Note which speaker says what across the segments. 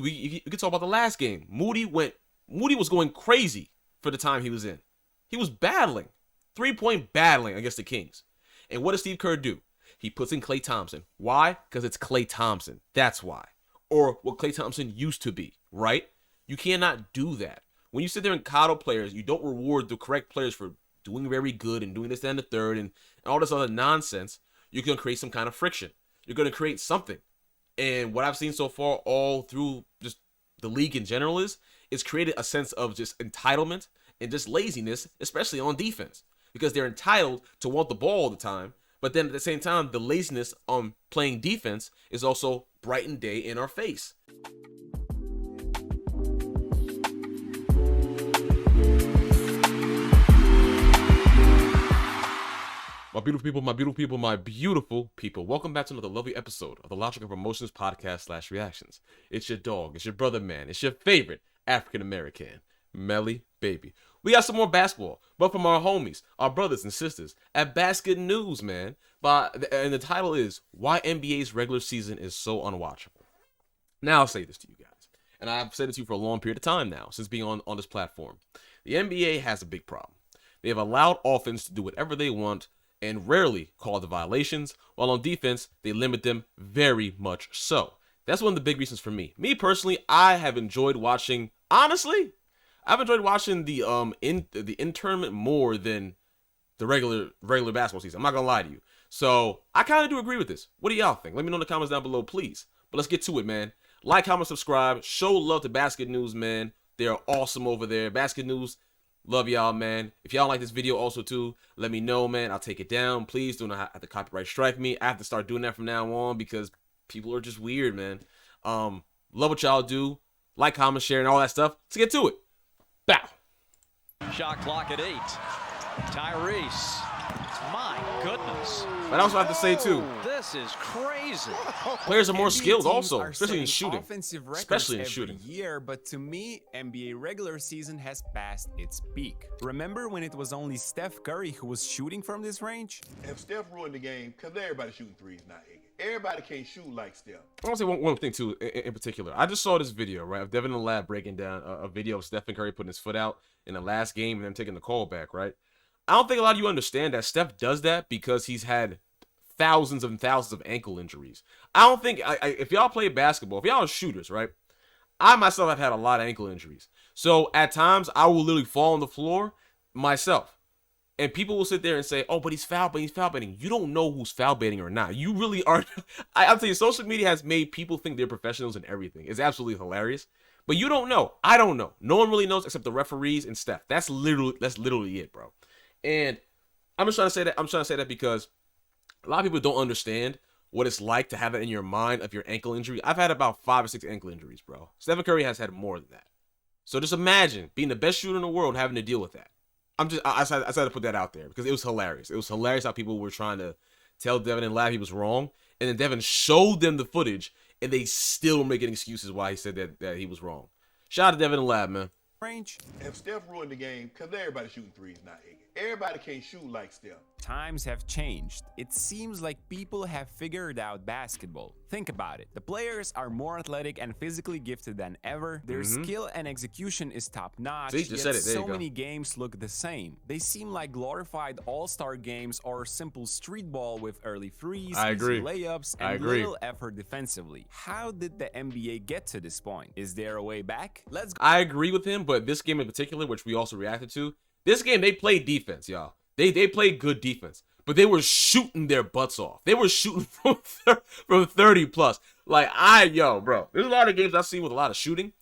Speaker 1: We could talk about the last game. Moody was going crazy for the time he was in. He was battling, 3-point battling against the Kings. And what does Steve Kerr do? He puts in Klay Thompson. Why? Because it's Klay Thompson. That's why. Or what Klay Thompson used to be, right? You cannot do that. When you sit there and coddle players, you don't reward the correct players for doing very good and doing this, that, and the third, and all this other nonsense. You're going to create some kind of friction. You're going to create something. And what I've seen so far all through just the league in general is it's created a sense of just entitlement and just laziness, especially on defense, because they're entitled to want the ball all the time. But then at the same time, the laziness on playing defense is also bright and day in our face. My beautiful people, my beautiful people, my beautiful people. Welcome back to another lovely episode of the Logic of Emotions podcast / reactions. It's your dog, it's your brother man, it's your favorite African-American, Melly Baby. We got some more basketball, but from our homies, our brothers and sisters at Basket News, man. And the title is Why NBA's Regular Season is So Unwatchable. Now I'll say this to you guys, and I've said it to you for a long period of time now, since being on this platform. The NBA has a big problem. They have allowed offense to do whatever they want and rarely call the violations, while on defense, they limit them very much so. That's one of the big reasons for me. Me personally, I have enjoyed watching, honestly, I've enjoyed watching the in-tournament more than the regular basketball season. I'm not gonna lie to you. So I kind of do agree with this. What do y'all think? Let me know in the comments down below, please. But let's get to it, man. Like, comment, subscribe. Show love to Basket News, man. They are awesome over there. Basket News, love y'all, man. If y'all like this video also too, let me know, man. I'll take it down. Please do not have to copyright strike me. I have to start doing that from now on because people are just weird, man. Love what y'all do. Like, comment, share, and all that stuff. Let's get to it. Bow.
Speaker 2: Shot clock at 8. Tyrese. My goodness.
Speaker 1: But I also have to say too,
Speaker 2: This is crazy.
Speaker 1: players are more
Speaker 3: NBA
Speaker 1: skilled
Speaker 3: teams
Speaker 1: also,
Speaker 3: are
Speaker 1: especially in
Speaker 3: setting
Speaker 1: shooting.
Speaker 3: offensive records
Speaker 1: Especially in
Speaker 3: every
Speaker 1: shooting.
Speaker 3: year, but to me, NBA regular season has passed its peak. Remember when it was only Steph Curry who was shooting from this range?
Speaker 4: If Steph ruined the game, because everybody shooting threes now, everybody can't shoot like Steph.
Speaker 1: I want to say one thing too in particular. I just saw this video, right, of Devin in the lab breaking down a video of Stephen Curry putting his foot out in the last game and then taking the call back, right? I don't think a lot of you understand that Steph does that because he's had thousands and thousands of ankle injuries. I don't think, if y'all play basketball, if y'all are shooters, right? I myself have had a lot of ankle injuries. So at times, I will literally fall on the floor myself. And people will sit there and say, oh, but he's foul baiting. You don't know who's foul baiting or not. You really are. I'll tell you, social media has made people think they're professionals in everything. It's absolutely hilarious. But you don't know. I don't know. No one really knows except the referees and Steph. That's literally it, bro. And I'm just trying to say that. I'm trying to say that because a lot of people don't understand what it's like to have it in your mind of your ankle injury. I've had about 5 or 6 ankle injuries, bro. Stephen Curry has had more than that. So just imagine being the best shooter in the world having to deal with that. I decided to put that out there because it was hilarious. It was hilarious how people were trying to tell Devin and Lab he was wrong. And then Devin showed them the footage and they still were making excuses why he said that he was wrong. Shout out to Devin and Lab, man.
Speaker 3: Range?
Speaker 4: If Steph ruined the game, because everybody shooting threes now, everybody can't shoot like Steph.
Speaker 3: Times have changed. It seems like people have figured out basketball. Think about it. The players are more athletic and physically gifted than ever. Their skill and execution is top-notch,
Speaker 1: See, just
Speaker 3: yet
Speaker 1: said it. There you
Speaker 3: so
Speaker 1: go.
Speaker 3: many games look the same. They seem like glorified all-star games or simple street ball with early threes,
Speaker 1: I agree.
Speaker 3: easy layups,
Speaker 1: I
Speaker 3: and
Speaker 1: agree.
Speaker 3: little effort defensively. How did the NBA get to this point? Is there a way back? Let's go.
Speaker 1: I agree with him, but this game in particular, which we also reacted to, this game, they played defense, y'all. They played good defense, but they were shooting their butts off. They were shooting from 30 plus. Like, bro, there's a lot of games I've seen with a lot of shooting,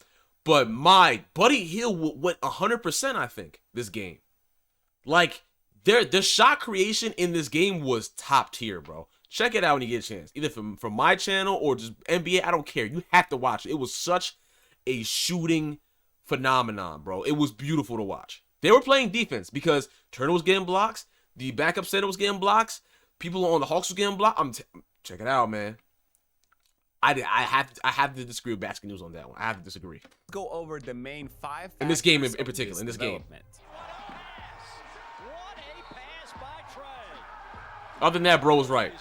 Speaker 1: but my Buddy Hill went 100%, I think, this game. Like, the shot creation in this game was top tier, bro. Check it out when you get a chance. Either from my channel or just NBA, I don't care. You have to watch it. It was such a shooting phenomenon, bro. It was beautiful to watch. They were playing defense because Turner was getting blocks, the backup center was getting blocks, people on the Hawks were getting blocked. Check it out, man. I have to disagree with Basket News on that one. I have to disagree.
Speaker 3: Go over the main 5
Speaker 1: In this game in
Speaker 3: factors of
Speaker 1: particular, in this game.
Speaker 3: development.
Speaker 2: What a pass by Trey.
Speaker 1: Other than that, bro was right.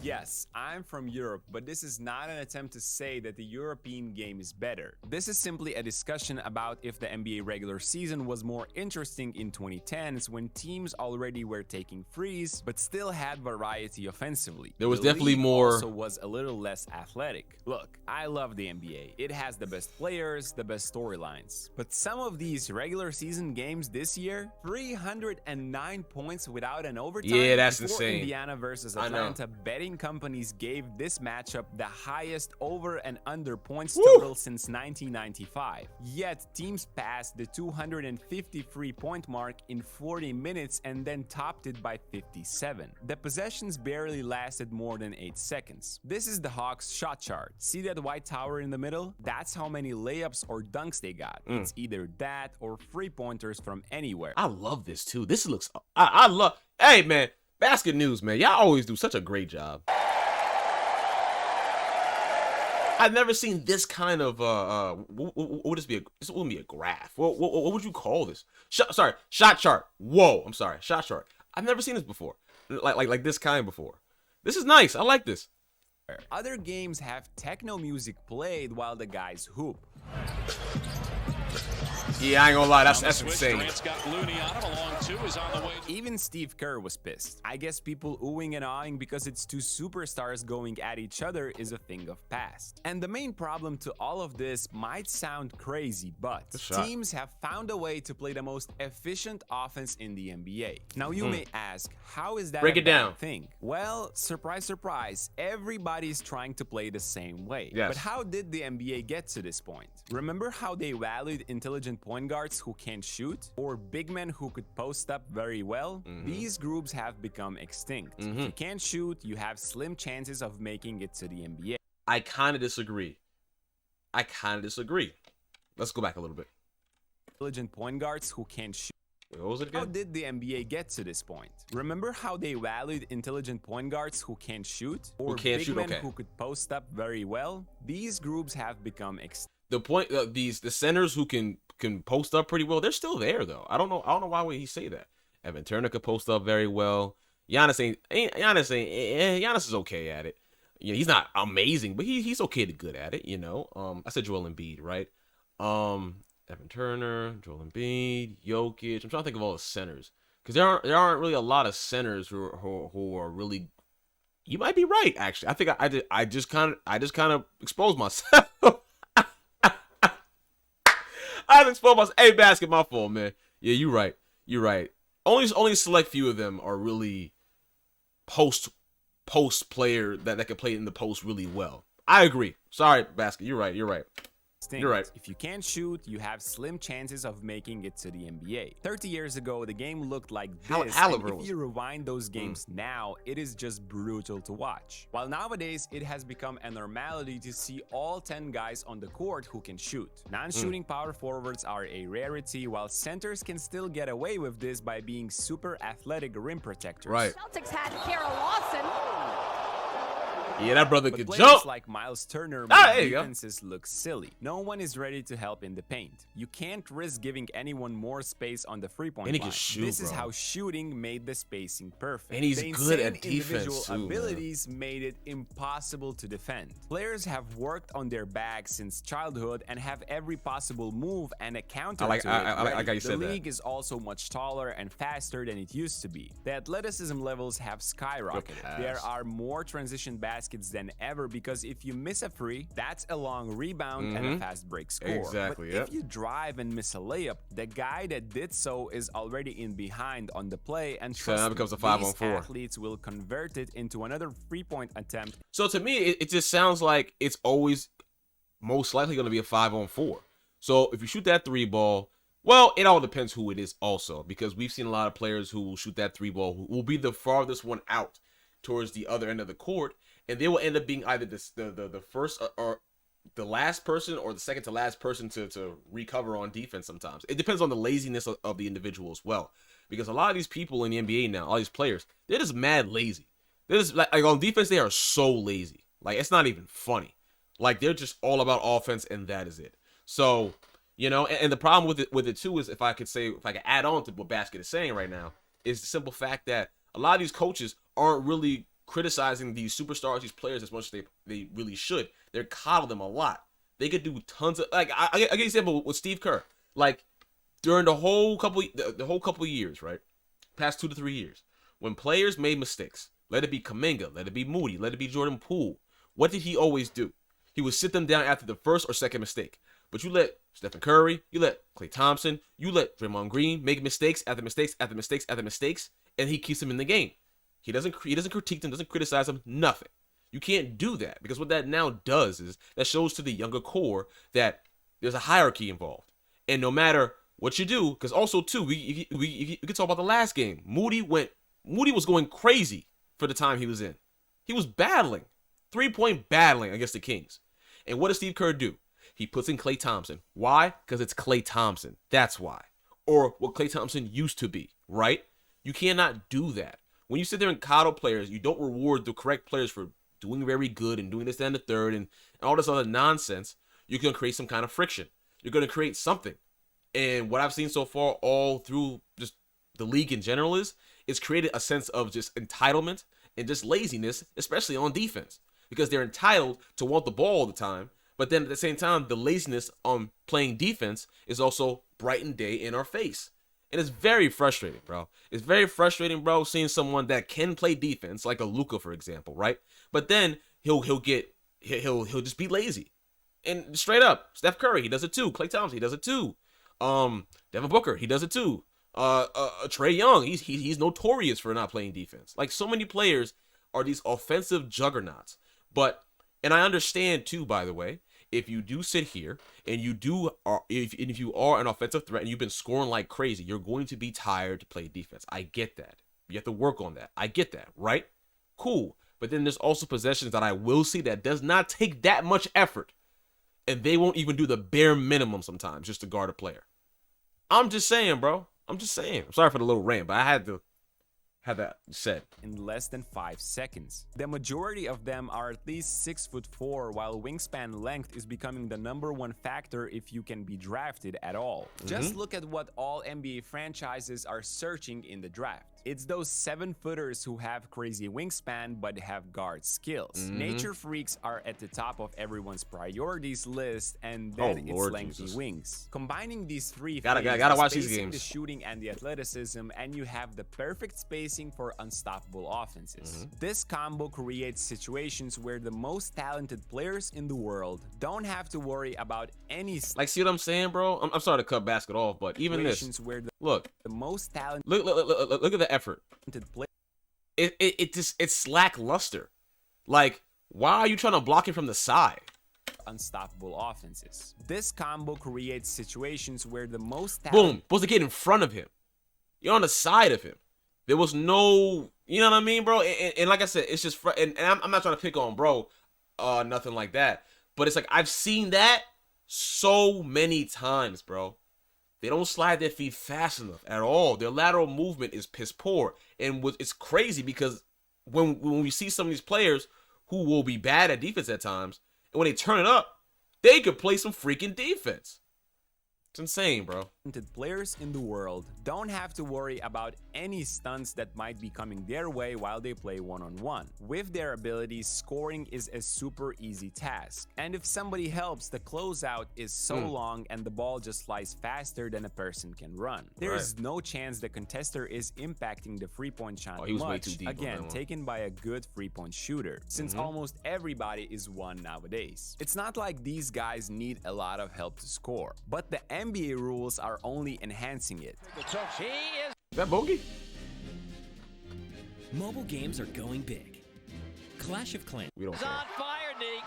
Speaker 3: Yes, I'm from Europe, but this is not an attempt to say that the European game is better. This is simply a discussion about if the NBA regular season was more interesting in 2010s when teams already were taking threes, but still had variety offensively.
Speaker 1: There was
Speaker 3: The
Speaker 1: definitely
Speaker 3: league
Speaker 1: more.
Speaker 3: Also was a little less athletic. Look, I love the NBA. It has the best players, the best storylines. But some of these regular season games this year, 309 points without an overtime.
Speaker 1: Yeah, that's
Speaker 3: before
Speaker 1: insane.
Speaker 3: Indiana versus
Speaker 1: I know.
Speaker 3: Atlanta, betting companies gave this matchup the highest over and under points
Speaker 1: Woo!
Speaker 3: total since 1995. Yet teams passed the 253-point mark in 40 minutes and then topped it by 57. The possessions barely lasted more than 8 seconds. This is the Hawks shot chart. See that white tower in the middle? That's how many layups or dunks they got. It's either that or free-pointers from anywhere.
Speaker 1: I love this too. This looks. I love. Hey man, Basket News, man. Y'all always do such a great job. I've never seen this kind of what would this be? This wouldn't be a graph. What would you call this? Shot chart. Whoa, I'm sorry, shot chart. I've never seen this before. Like this kind before. This is nice. I like this.
Speaker 3: Other games have techno music played while the guys hoop.
Speaker 1: Yeah, I ain't gonna lie, that's
Speaker 2: Switch,
Speaker 1: insane.
Speaker 2: Durant's got Looney on him. A long two is on the way.
Speaker 3: Even Steve Kerr was pissed. I guess people oohing and awing because it's two superstars going at each other is a thing of past. And the main problem to all of this might sound crazy, but teams have found a way to play the most efficient offense in the NBA. Now you may ask, how is that
Speaker 1: Break
Speaker 3: a
Speaker 1: it down.
Speaker 3: bad thing? Well, surprise, surprise, everybody's trying to play the same way.
Speaker 1: Yes.
Speaker 3: But how did the NBA get to this point? Remember how they valued intelligent point guards who can't shoot? Or big men who could post up very well? These groups have become extinct. If you can't shoot, you have slim chances of making it to the NBA.
Speaker 1: I kind of disagree. Let's go back a little bit.
Speaker 3: Intelligent point guards who can't shoot.
Speaker 1: Wait, what was it
Speaker 3: How
Speaker 1: again?
Speaker 3: did the NBA get to this point? Remember how they valued intelligent point guards who can't shoot? Or
Speaker 1: can't
Speaker 3: big
Speaker 1: shoot,
Speaker 3: men
Speaker 1: okay.
Speaker 3: who could post up very well? These groups have become extinct.
Speaker 1: The point, the centers who can post up pretty well, they're still there though. I don't know why would he say that. Evan Turner could post up very well. Giannis is okay at it. You know, he's not amazing, but he's okay to good at it. You know, I said Joel Embiid, right? Evan Turner, Joel Embiid, Jokic. I'm trying to think of all the centers because there aren't really a lot of centers who are really. You might be right, actually. I think I just kind of exposed myself. I've exposed myself. Hey, Basket, my fault, man. Yeah, you're right. Only a select few of them are really post player that can play in the post really well. I agree. Sorry, Basket. You're right. You're right.
Speaker 3: If you can't shoot, you have slim chances of making it to the NBA. 30 years ago, the game looked like this, and if you rewind those games now, it is just brutal to watch. While nowadays, it has become a normality to see all 10 guys on the court who can shoot. Non-shooting power forwards are a rarity, while centers can still get away with this by being super athletic rim protectors.
Speaker 1: Right.
Speaker 5: Celtics had Kara Lawson.
Speaker 1: Yeah, that brother
Speaker 3: But
Speaker 1: could
Speaker 3: players
Speaker 1: jump.
Speaker 3: like Miles Turner
Speaker 1: there
Speaker 3: make
Speaker 1: you go.
Speaker 3: defenses look silly. No one is ready to help in the paint. You can't risk giving anyone more space on the three-point
Speaker 1: And he
Speaker 3: line.
Speaker 1: can shoot,
Speaker 3: This is
Speaker 1: bro.
Speaker 3: how shooting made the spacing perfect.
Speaker 1: And he's
Speaker 3: the
Speaker 1: good at
Speaker 3: insane
Speaker 1: defense,
Speaker 3: individual
Speaker 1: too, man.
Speaker 3: abilities made it impossible to defend. Players have worked on their bags since childhood and have every possible move and a counter
Speaker 1: I like
Speaker 3: to it
Speaker 1: how you
Speaker 3: ready.
Speaker 1: said
Speaker 3: The
Speaker 1: that.
Speaker 3: league is also much taller and faster than it used to be. The athleticism levels have skyrocketed.
Speaker 1: pass.
Speaker 3: There are more transition baskets than ever because if you miss a free, that's a long rebound and a fast break score.
Speaker 1: Exactly,
Speaker 3: But
Speaker 1: yep.
Speaker 3: if you drive and miss a layup, the guy that did so is already in behind on the play, and
Speaker 1: So now
Speaker 3: trust
Speaker 1: it becomes a
Speaker 3: me,
Speaker 1: 5-on-4.
Speaker 3: these athletes will convert it into another three-point attempt.
Speaker 1: So to me, it just sounds like it's always most likely going to be a 5-on-4. So if you shoot that three ball, well, it all depends who it is also, because we've seen a lot of players who will shoot that three ball who will be the farthest one out towards the other end of the court, and they will end up being either the first or the last person or the second to last person to recover on defense sometimes. It depends on the laziness of the individual as well, because a lot of these people in the NBA now, all these players, they're just mad lazy. They're just like on defense, they are so lazy. Like, it's not even funny. Like, they're just all about offense, and that is it. So, you know, and the problem with it too is, if I could add on to what Basket is saying right now, is the simple fact that a lot of these coaches aren't really criticizing these superstars, these players as much as they really should. They're coddling them a lot. They could do tons of like I get an example with Steve Kerr. Like during the whole couple of years, right? Past 2 to 3 years, when players made mistakes, let it be Kuminga, let it be Moody, let it be Jordan Poole, what did he always do? He would sit them down after the first or second mistake. But you let Stephen Curry, you let Klay Thompson, you let Draymond Green make mistakes after mistakes after mistakes after mistakes, and he keeps them in the game. He doesn't critique them, doesn't criticize them, nothing. You can't do that because what that now does is that shows to the younger core that there's a hierarchy involved. And no matter what you do, because also too, we could talk about the last game. Moody was going crazy for the time he was in. He was battling, 3-point battling against the Kings. And what does Steve Kerr do? He puts in Klay Thompson. Why? Because it's Klay Thompson. That's why. Or what Klay Thompson used to be, right? You cannot do that. When you sit there and coddle players, you don't reward the correct players for doing very good and doing this, that, and the third, and all this other nonsense. You're going to create some kind of friction. You're going to create something. And what I've seen so far all through just the league in general is it's created a sense of just entitlement and just laziness, especially on defense, because they're entitled to want the ball all the time. But then at the same time, the laziness on playing defense is also bright and day in our face. And it's very frustrating, bro. It's very frustrating, bro, seeing someone that can play defense, like a Luka, for example, right? But then he'll just be lazy. And straight up, Steph Curry, he does it too. Klay Thompson, he does it too. Devin Booker, he does it too. Trae Young, he's notorious for not playing defense. Like, so many players are these offensive juggernauts. And I understand too, by the way, if you do sit here and if you are an offensive threat and you've been scoring like crazy, you're going to be tired to play defense. I get that. You have to work on that. I get that, right? Cool. But then there's also possessions that I will see that does not take that much effort. And they won't even do the bare minimum sometimes just to guard a player. I'm just saying, bro. I'm just saying. I'm sorry for the little rant, but I had to have that said.
Speaker 3: In less than 5 seconds. The majority of them are at least 6'4", while wingspan length is becoming the #1 factor if you can be drafted at all. Just look at what all NBA franchises are searching in the draft. It's those 7-footers who have crazy wingspan but have guard skills. Nature freaks are at the top of everyone's priorities list, and then it's lengthy wings. Combining these three
Speaker 1: gotta watch these games.
Speaker 3: The shooting and the athleticism, and you have the perfect spacing for unstoppable offenses. This combo creates situations where the most talented players in the world don't have to worry about any
Speaker 1: like, see what I'm saying, bro? I'm sorry to cut basket off, but even this,
Speaker 3: where
Speaker 1: look,
Speaker 3: the most talented
Speaker 1: look at the effort. It's lackluster. Like, why are you trying to block it from the side?
Speaker 3: Unstoppable offenses. This combo creates situations where the most
Speaker 1: boom, supposed to get in front of him. You're on the side of him. There was no, you know what I mean, bro? And like I said, it's just, and I'm not trying to pick on bro, nothing like that. But it's like, I've seen that so many times, bro. They don't slide their feet fast enough at all. Their lateral movement is piss poor. And it's crazy because when we see some of these players who will be bad at defense at times, and when they turn it up, they could play some freaking defense. It's insane, bro.
Speaker 3: Players in the world don't have to worry about any stunts that might be coming their way while they play one-on-one. With their abilities, scoring is a super easy task. And if somebody helps, the closeout is so long and the ball just flies faster than a person can run. There's no chance the contester is impacting the three-point shot
Speaker 1: he was
Speaker 3: much,
Speaker 1: way too deep
Speaker 3: again, taken by a good three-point shooter, since almost everybody is one nowadays. It's not like these guys need a lot of help to score, but the NBA rules are only enhancing it.
Speaker 1: Is that Bogey?
Speaker 6: Mobile games are going big. Clash of Clans.
Speaker 1: We don't care.
Speaker 2: on fire, Nick.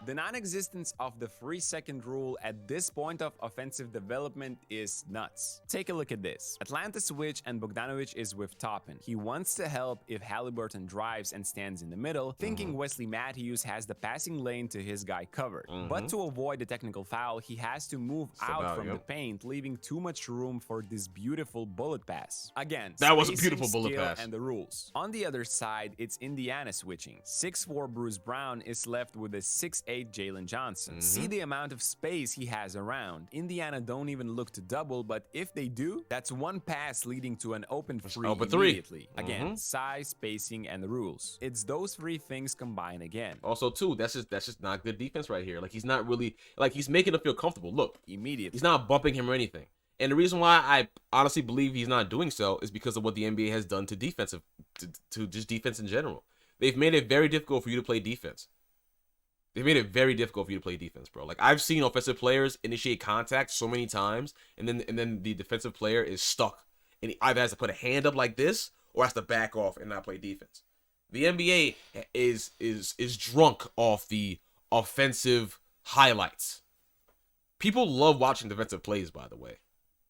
Speaker 3: The non-existence of the 3-second rule at this point of offensive development is nuts. Take a look at this. Atlanta switch and Bogdanovic is with Toppin. He wants to help if Halliburton drives and stands in the middle, thinking Wesley Matthews has the passing lane to his guy covered. But to avoid the technical foul, he has to move out from the paint, leaving too much room for this beautiful bullet pass. Again,
Speaker 1: that was a beautiful bullet pass.
Speaker 3: And the rules. On the other side, it's Indiana switching. 6'4" Bruce Brown is left with with a 6'8" Jalen Johnson. See the amount of space he has around. Indiana don't even look to double, but if they do, that's one pass leading to an open three immediately. Again, size, spacing, and the rules. It's those three things combined again.
Speaker 1: Also, too, that's just not good defense right here. Like, he's not really, like, he's making him feel comfortable. Look,
Speaker 3: Immediately.
Speaker 1: he's not bumping him or anything. And the reason why I honestly believe he's not doing so is because of what the NBA has done to just defense in general. They've made it very difficult for you to play defense. They've made it very difficult for you to play defense, bro. Like, I've seen offensive players initiate contact so many times, and then the defensive player is stuck, and he either has to put a hand up like this or has to back off and not play defense. The NBA is drunk off the offensive highlights. People love watching defensive plays, by the way.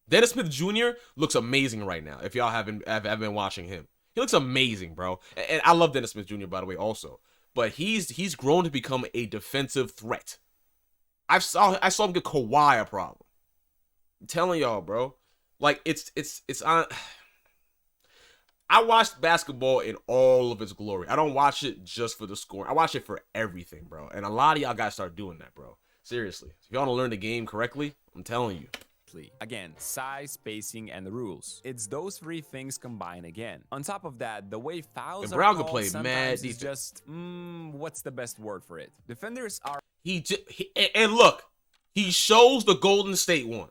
Speaker 1: Dennis Smith Jr. looks amazing right now. If y'all haven't been watching him, he looks amazing, bro. And I love Dennis Smith Jr. by the way, also. But he's grown to become a defensive threat. I saw him get Kawhi a problem. I'm telling y'all, bro. Like it's on. I watched basketball in all of its glory. I don't watch it just for the scoring. I watch it for everything, bro. And a lot of y'all gotta start doing that, bro. Seriously. If y'all want to learn the game correctly, I'm telling you.
Speaker 3: Again, size, spacing, and the rules. It's those three things combined again. On top of that, the way fouls are called sometimes is just, what's the best word for it? Defenders are...
Speaker 1: And look, he shows the Golden State one.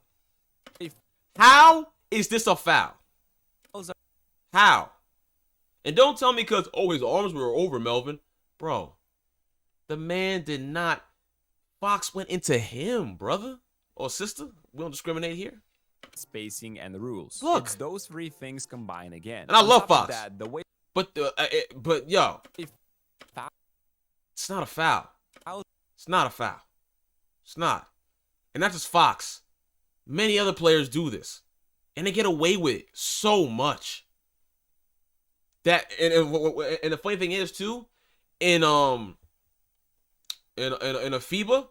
Speaker 1: How is this a foul? How? And don't tell me because, oh, his arms were over, Melvin. Bro, the man did not... Fox went into him, brother. Or sister, we don't discriminate here.
Speaker 3: Spacing and the rules.
Speaker 1: Look,
Speaker 3: it's those three things combined again.
Speaker 1: And I love Fox.
Speaker 3: That, the way
Speaker 1: but yo, it's not a foul. It's not a foul. It's not. And not just Fox. Many other players do this, and they get away with it so much. That and the funny thing is too, in a FIBA.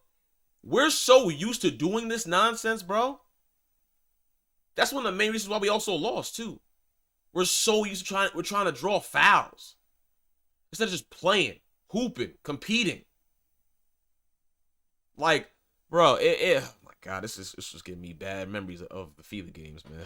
Speaker 1: We're so used to doing this nonsense, bro. That's one of the main reasons why we also lost, too. We're so used to we're trying to draw fouls. Instead of just playing, hooping, competing. Like, bro, oh my God, this is just giving me bad memories of the FIBA games, man.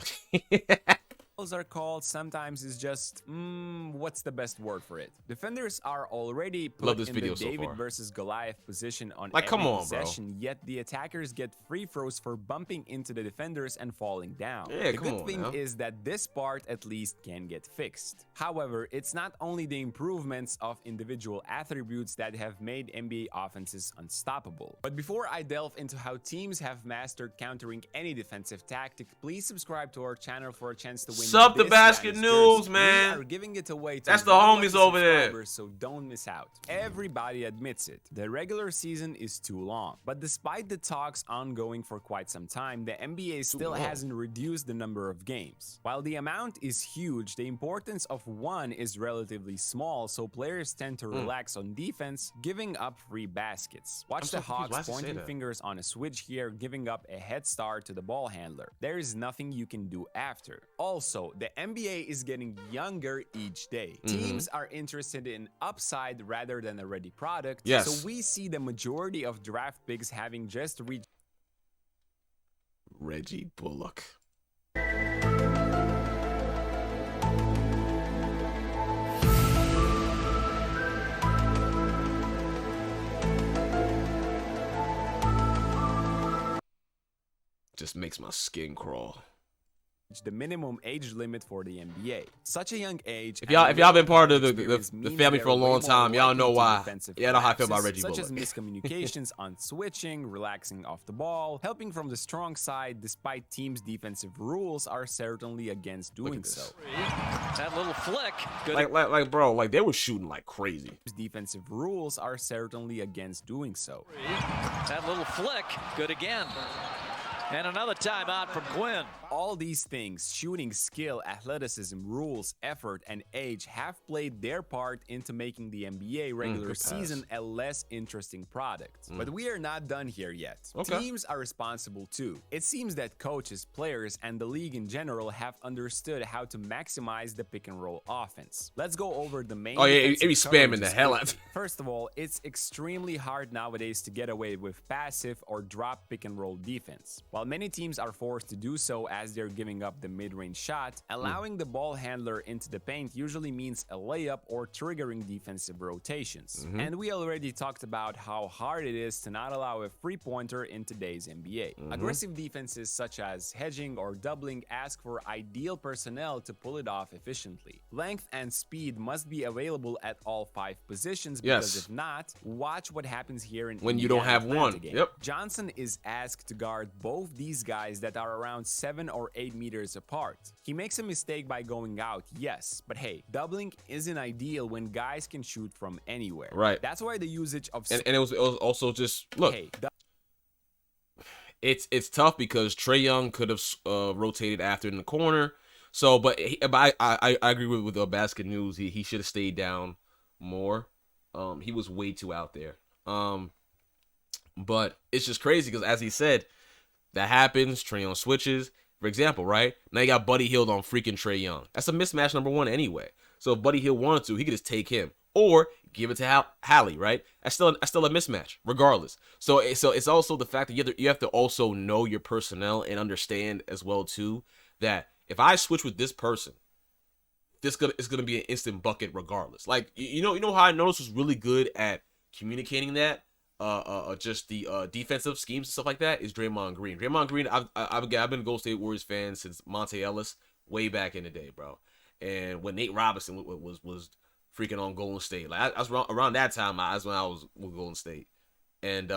Speaker 3: Are called sometimes is just what's the best word for it? Defenders are already put in the David versus Goliath position on every possession, yet the attackers get free throws for bumping into the defenders and falling down. The good thing is that this part at least can get fixed. However, it's not only the improvements of individual attributes that have made NBA offenses unstoppable. But before I delve into how teams have mastered countering any defensive tactic, please subscribe to our channel for a chance to win.
Speaker 1: Sup the Basket News, man.
Speaker 3: We are giving it away to
Speaker 1: That's the homies over there.
Speaker 3: So don't miss out. Everybody admits it. The regular season is too long. But despite the talks ongoing for quite some time, the NBA still hasn't reduced the number of games. While the amount is huge, the importance of one is relatively small, so players tend to relax on defense, giving up free baskets. Watch the Hawks pointing fingers on a switch here, giving up a head start to the ball handler. There is nothing you can do after. Also, the NBA is getting younger each day. Teams are interested in upside rather than a ready product. So we see the majority of draft picks having just reached
Speaker 1: Reggie Bullock. Just makes my skin crawl.
Speaker 3: The minimum age limit for the NBA. Such a young age.
Speaker 1: If y'all been part of the family for a long time, y'all know why. Yeah, I know how I feel about Reggie Bullock.
Speaker 3: Such as miscommunications on switching, relaxing off the ball, helping from the strong side, despite teams' defensive rules are certainly against doing so.
Speaker 2: That little flick.
Speaker 1: Good. Like, bro, like they were shooting like crazy.
Speaker 3: Defensive rules are certainly against doing so.
Speaker 2: That little flick. Good again. And another timeout from Quinn.
Speaker 3: All these things, shooting skill, athleticism, rules, effort, and age have played their part into making the NBA regular season a less interesting product. But we are not done here yet. Teams are responsible too. It seems that coaches, players, and the league in general have understood how to maximize the pick and roll offense. Let's go over the main.
Speaker 1: Oh yeah, it be spamming the hell out.
Speaker 3: First of all, it's extremely hard nowadays to get away with passive or drop pick and roll defense. While many teams are forced to do so as they're giving up the mid-range shot, allowing the ball handler into the paint usually means a layup or triggering defensive rotations. And we already talked about how hard it is to not allow a three-pointer in today's NBA. Aggressive defenses such as hedging or doubling ask for ideal personnel to pull it off efficiently. Length and speed must be available at all 5 positions, because if not, watch what happens here in
Speaker 1: when you don't have one.
Speaker 3: Johnson is asked to guard both these guys that are around 7 or 8 meters apart. He makes a mistake by going out, yes, but hey, doubling isn't ideal when guys can shoot from anywhere.
Speaker 1: Right.
Speaker 3: That's why the usage of
Speaker 1: and it was also just look. Hey, it's tough because Trae Young could have rotated after in the corner. So, but I agree with Basket News. He should have stayed down more. He was way too out there. But it's just crazy because, as he said, that happens. Trae Young switches. For example, right? Now you got Buddy Hield on freaking Trae Young. That's a mismatch number 1 anyway. So if Buddy Hield wanted to, he could just take him or give it to Hallie, right? That's still a mismatch, regardless. So it's also the fact that you have to also know your personnel and understand as well too that if I switch with this person, it's gonna be an instant bucket regardless. Like you know how I noticed was really good at communicating that. Just the defensive schemes and stuff like that is Draymond Green. Draymond Green, I've been a Golden State Warriors fan since Monte Ellis way back in the day, bro. And when Nate Robinson was freaking on Golden State, like I was around that time, that's when I was with Golden State. And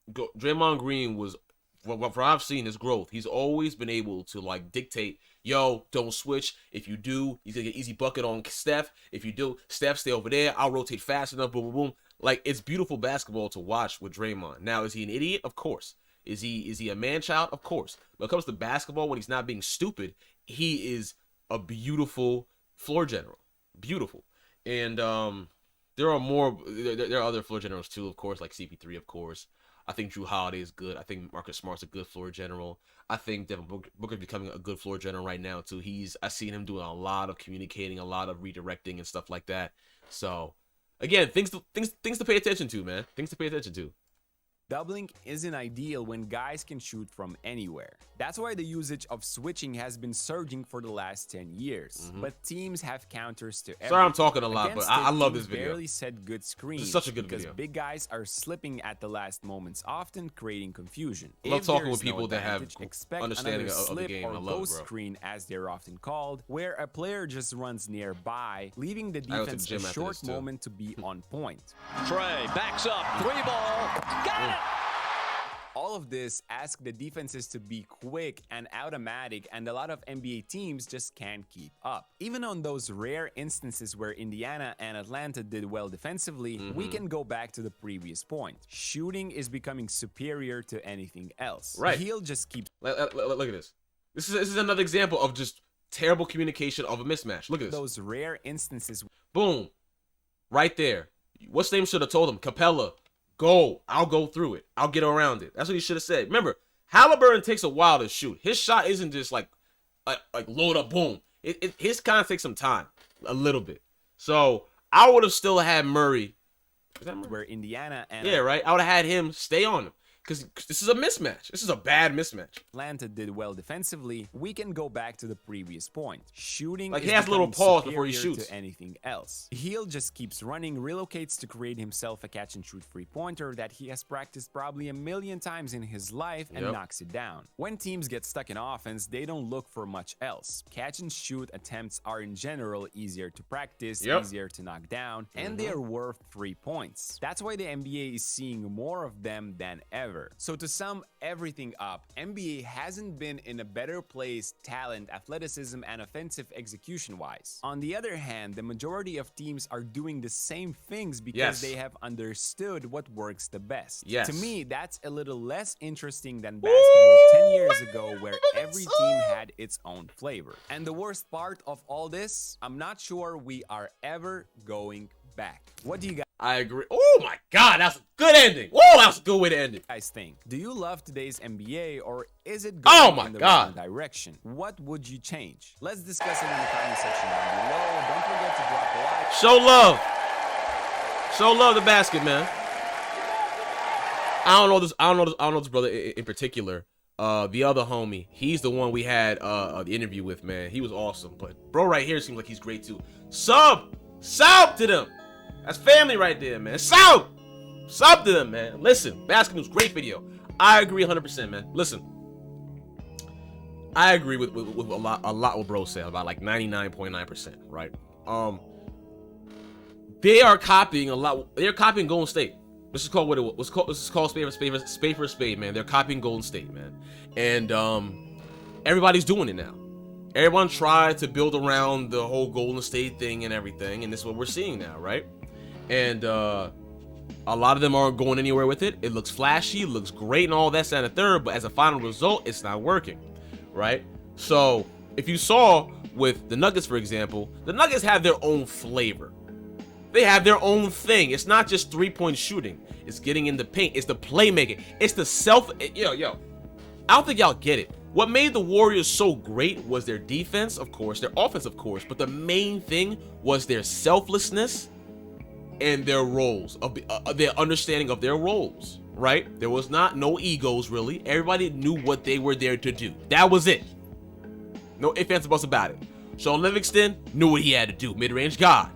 Speaker 1: Draymond Green was, from what I've seen his growth, he's always been able to like dictate, yo, don't switch. If you do, he's gonna get easy bucket on Steph. If you do, Steph, stay over there. I'll rotate fast enough. Boom, boom, boom. Like, it's beautiful basketball to watch with Draymond. Now, is he an idiot? Of course. Is he a man-child? Of course. When it comes to basketball, when he's not being stupid, he is a beautiful floor general. Beautiful. And there are other floor generals too, of course, like CP3, of course. I think Drew Holiday is good. I think Marcus Smart's a good floor general. I think Devin Booker's becoming a good floor general right now too. I've seen him doing a lot of communicating, a lot of redirecting and stuff like that. So again, things to pay attention to, man. Things to pay attention to.
Speaker 3: Doubling isn't ideal when guys can shoot from anywhere. That's why the usage of switching has been surging for the last 10 years. But teams have counters to everything.
Speaker 1: Sorry I'm talking a lot, but I love this video.
Speaker 3: Barely set good screens.
Speaker 1: It's such a good
Speaker 3: because
Speaker 1: video.
Speaker 3: Big guys are slipping at the last moments, often creating confusion.
Speaker 1: I love talking with people that have understanding of the game. I love it, bro.
Speaker 3: Screen, as they're often called, where a player just runs nearby, leaving the defense a short moment to be on point.
Speaker 2: Trae backs up, 3-ball, got it!
Speaker 3: All of this asks the defenses to be quick and automatic, and a lot of NBA teams just can't keep up. Even on those rare instances where Indiana and Atlanta did well defensively, we can go back to the previous point. Shooting is becoming superior to anything else.
Speaker 1: Right.
Speaker 3: He'll just keep...
Speaker 1: Look at this. This is another example of just terrible communication of a mismatch. Look at this.
Speaker 3: Those rare instances...
Speaker 1: Boom. Right there. What's name should have told him? Capella. Go. I'll go through it. I'll get around it. That's what he should have said. Remember, Halliburton takes a while to shoot. His shot isn't just like load up, boom. His kind of takes some time, a little bit. So I would have still had Murray. Is that Murray?
Speaker 3: Where Indiana and
Speaker 1: right. I would have had him stay on him. Because this is a mismatch. This is a bad mismatch.
Speaker 3: Atlanta did well defensively. We can go back to the previous point. Shooting,
Speaker 1: like, he has a little pause before he shoots.
Speaker 3: To anything else. Hill just keeps running, relocates to create himself a catch-and-shoot three-pointer that he has practiced probably a million times in his life and knocks it down. When teams get stuck in offense, they don't look for much else. Catch-and-shoot attempts are in general easier to practice, easier to knock down, and they are worth 3 points. That's why the NBA is seeing more of them than ever. ever. So to sum everything up, NBA hasn't been in a better place talent, athleticism, and offensive execution-wise. On the other hand, the majority of teams are doing the same things because they have understood what works the best. To me, that's a little less interesting than basketball 10 years ago, where every team had its own flavor. And the worst part of all this, I'm not sure we are ever going back. What do you guys
Speaker 1: I agree. Oh my God, that's a good ending. Oh, that's a good way to end it.
Speaker 3: think? Do you love today's NBA, or is it going in the wrong direction? What would you change? Let's discuss it in the comment section down below. Don't forget to drop a like.
Speaker 1: Show love. Show love to Basket, man. I don't know this brother in particular. The other homie, he's the one we had the interview with, man. He was awesome. But bro right here seems like he's great too. Sub to them. That's family right there, man. Sub to them, man. Listen, Basket News, great video. I agree 100%, man. Listen, I agree with a lot what bro said, about like 99.9%, right? They are copying a lot. They're copying Golden State. This is called what it was. This is called spade for spade, man. They're copying Golden State, man. And everybody's doing it now. Everyone tried to build around the whole Golden State thing and everything, and this is what we're seeing now, right? And a lot of them aren't going anywhere with it. It looks flashy, looks great, and all that, and a third, but as a final result, it's not working, right? So if you saw with the Nuggets, for example, the Nuggets have their own flavor. They have their own thing. It's not just three-point shooting. It's getting in the paint. It's the playmaking. It's the yo. I don't think y'all get it. What made the Warriors so great was their defense, of course, their offense, of course, but the main thing was their selflessness and their roles, their understanding of their roles, right? There was no egos, really. Everybody knew what they were there to do. That was it. No ifs, ands, or buts about it. Sean Livingston knew what he had to do. Mid-range god.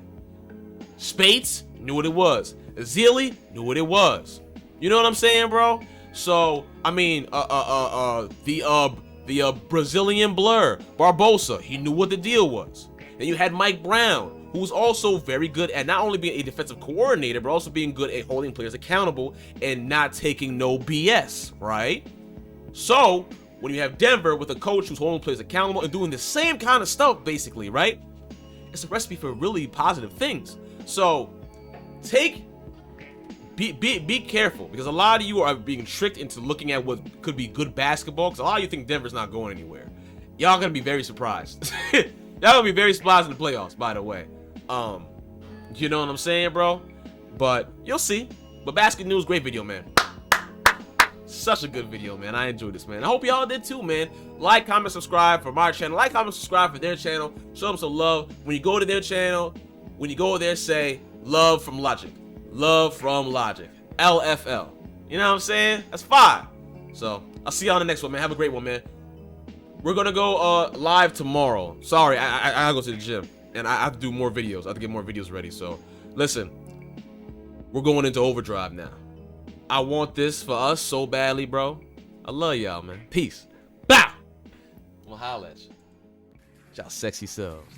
Speaker 1: Spades knew what it was. Azili knew what it was. You know what I'm saying, bro? So, I mean, the Brazilian Blur, Barbosa, he knew what the deal was. Then you had Mike Brown, who was also very good at not only being a defensive coordinator, but also being good at holding players accountable and not taking no BS, right? So, when you have Denver with a coach who's holding players accountable and doing the same kind of stuff, basically, right? It's a recipe for really positive things. So, be careful, because a lot of you are being tricked into looking at what could be good basketball, because a lot of you think Denver's not going anywhere. Y'all gonna be very surprised. Y'all gonna be very surprised in the playoffs, by the way. You know what I'm saying, bro? But you'll see. But Basket News, great video, man. Such a good video, man. I enjoyed this, man. I hope y'all did too, man. Like, comment, subscribe for my channel. Like, comment, subscribe for their channel. Show them some love. When you go to their channel, when you go there, say love from Logic. Love from Logic. LFL. You know what I'm saying? That's fire. So, I'll see y'all on the next one, man. Have a great one, man. We're gonna go live tomorrow. Sorry, I gotta go to the gym. And I have to do more videos. I have to get more videos ready. So, listen. We're going into overdrive now. I want this for us so badly, bro. I love y'all, man. Peace. Bow. I'm gonna holla at you. Y'all sexy selves.